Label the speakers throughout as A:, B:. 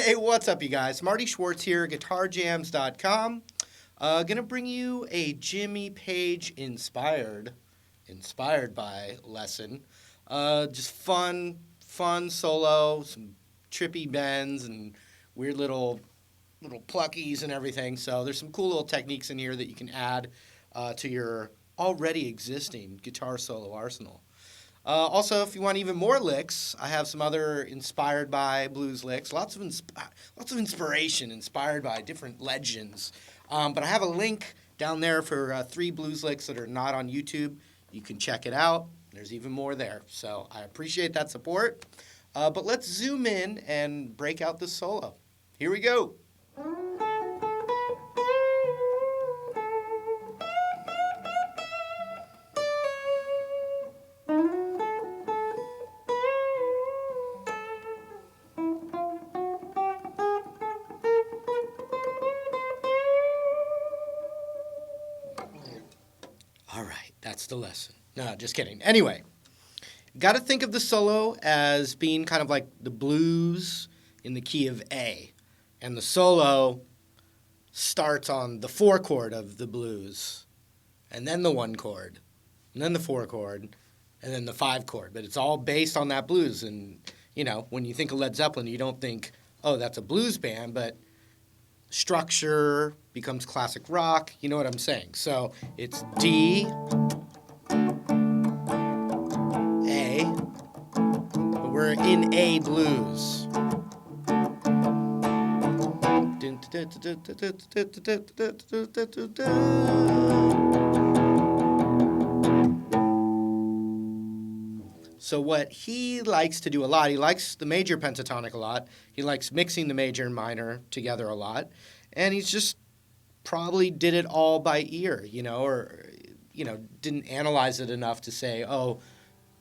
A: Hey, what's up, you guys? Marty Schwartz here, GuitarJams.com. Gonna bring you a Jimmy Page inspired by lesson. Just fun solo, some trippy bends and weird little pluckies and everything. So there's some cool little techniques in here that you can add to your already existing guitar solo arsenal. Also, if you want even more licks, I have some other inspired by blues licks. Lots of inspiration inspired by different legends. But I have a link down there for 3 blues licks that are not on YouTube. You can check it out. There's even more there. So I appreciate that support. But let's zoom in and break out this solo. Here we go. All right, that's the lesson. No, just kidding. Anyway, got to think of the solo as being kind of like the blues in the key of A. And the solo starts on the 4 chord of the blues, and then the 1 chord, and then the 4 chord, and then the 5 chord. But it's all based on that blues. And, you know, when you think of Led Zeppelin, you don't think, oh, that's a blues band, but structure becomes classic rock. You know what I'm saying? So it's D, A, but we're in A blues. So what he likes to do a lot, he likes the major pentatonic a lot. He likes mixing the major and minor together a lot. And he's just probably did it all by ear, or didn't analyze it enough to say, oh,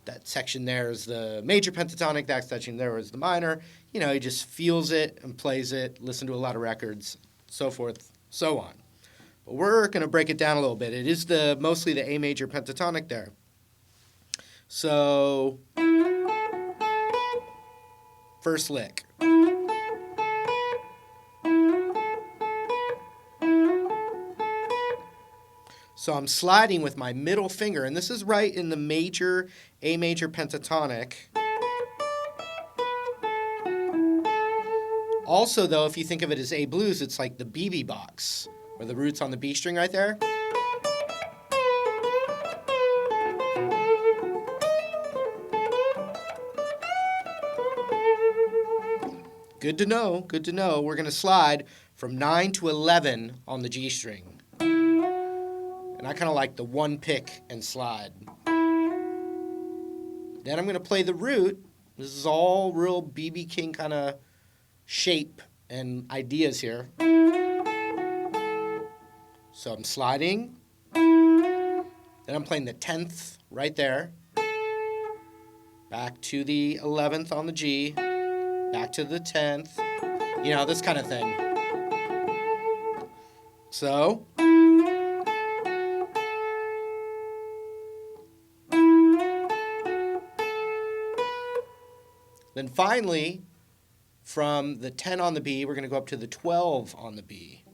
A: that section there is the major pentatonic, that section there is the minor. He just feels it and plays it, listen to a lot of records, so forth, so on. But we're going to break it down a little bit. It is mostly the A major pentatonic there. So, first lick. So I'm sliding with my middle finger, and this is right in the major, A major pentatonic. Also, though, if you think of it as A blues, it's like the BB box, where the root's on the B string right there. Good to know, good to know. We're going to slide from 9 to 11 on the G string. And I kind of like the one pick and slide. Then I'm going to play the root. This is all real B.B. King kind of shape and ideas here. So I'm sliding. Then I'm playing the 10th right there. Back to the 11th on the G. Back to the 10th. This kind of thing. So. Then finally, from the 10 on the B, we're going to go up to the 12 on the B.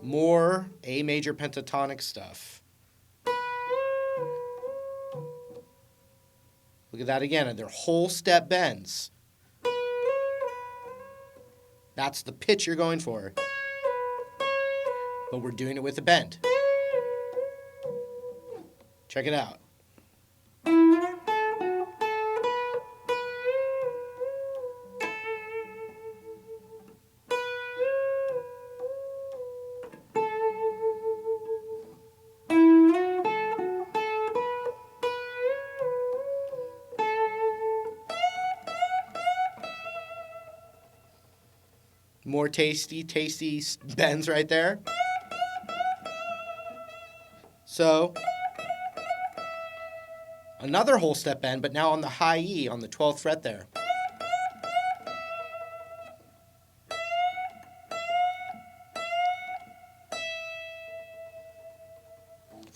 A: More A major pentatonic stuff. Look at that again, and they're whole step bends. That's the pitch you're going for. But we're doing it with a bend. Check it out. More tasty bends right there. So, another whole step bend, but now on the high E on the 12th fret there.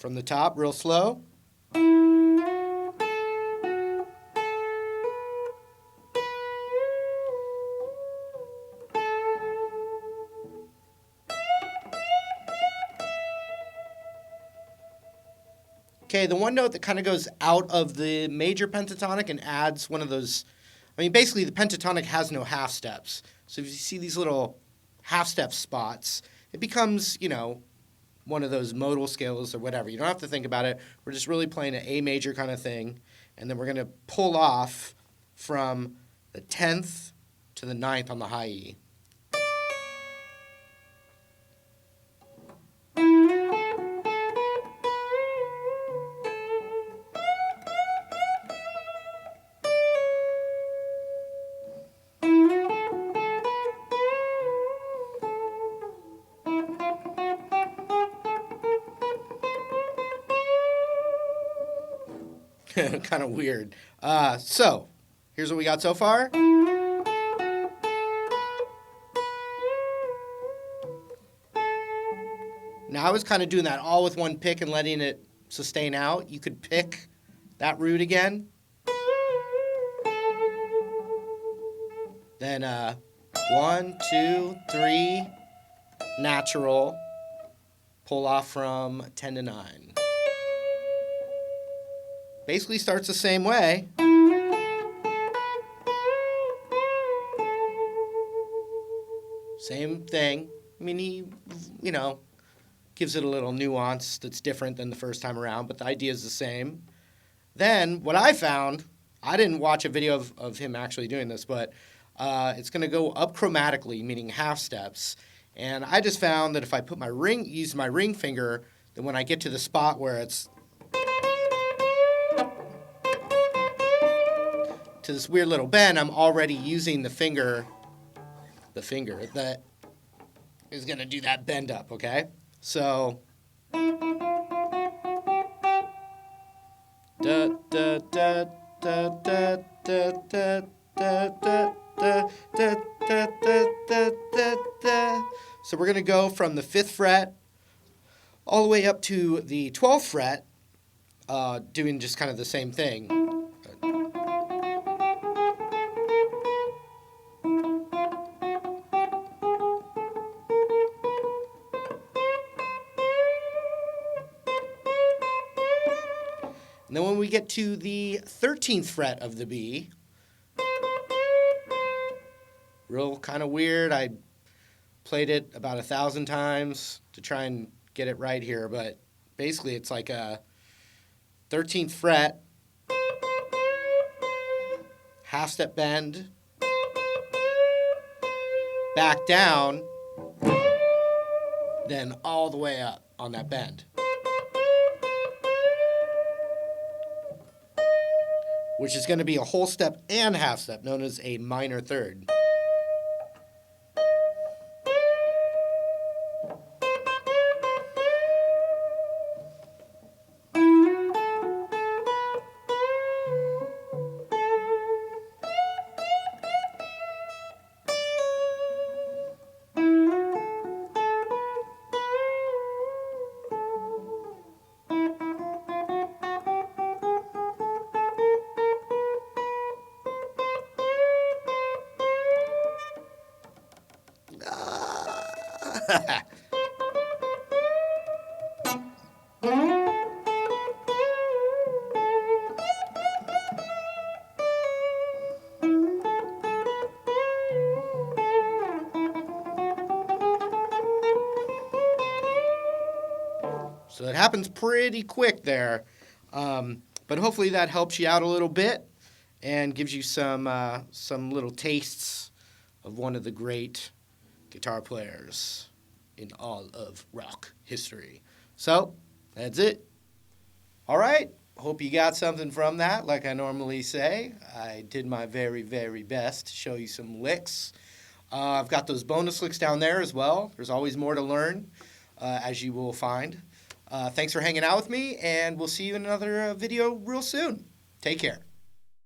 A: from the top, real slow. Okay, the one note that kind of goes out of the major pentatonic and adds one of those, I mean, basically the pentatonic has no half steps. So if you see these little half step spots, it becomes, you know, one of those modal scales or whatever. You don't have to think about it. We're just really playing an A major kind of thing. And then we're going to pull off from the 10th to the 9th on the high E. Kind of weird. So, here's what we got so far. Now, I was kind of doing that all with one pick and letting it sustain out. You could pick that root again. Then 1, 2, 3, natural. Pull off from 10 to 9. Basically starts the same way. Same thing. I mean, he, you know, gives it a little nuance that's different than the first time around, but the idea is the same. Then, what I found, I didn't watch a video of him actually doing this, but it's going to go up chromatically, meaning half steps. And I just found that if I put use my ring finger, then when I get to the spot where it's to this weird little bend, I'm already using the finger that is going to do that bend up, okay? So, da da da da da da da da da da da. So we're going to go from the 5th fret all the way up to the 12th fret, doing just kind of the same thing. And then when we get to the 13th fret of the B, real kind of weird. I played it about 1,000 times to try and get it right here, but basically it's like a 13th fret, half step bend, back down, then all the way up on that bend. Which is going to be a whole step and half step, known as a minor third. So it happens pretty quick there. But hopefully that helps you out a little bit and gives you some little tastes of one of the great guitar players in all of rock history. So that's it. All right. Hope you got something from that. Like I normally say, I did my very, very best to show you some licks. I've got those bonus licks down there as well. There's always more to learn, as you will find. Thanks for hanging out with me, and we'll see you in another video real soon. Take care.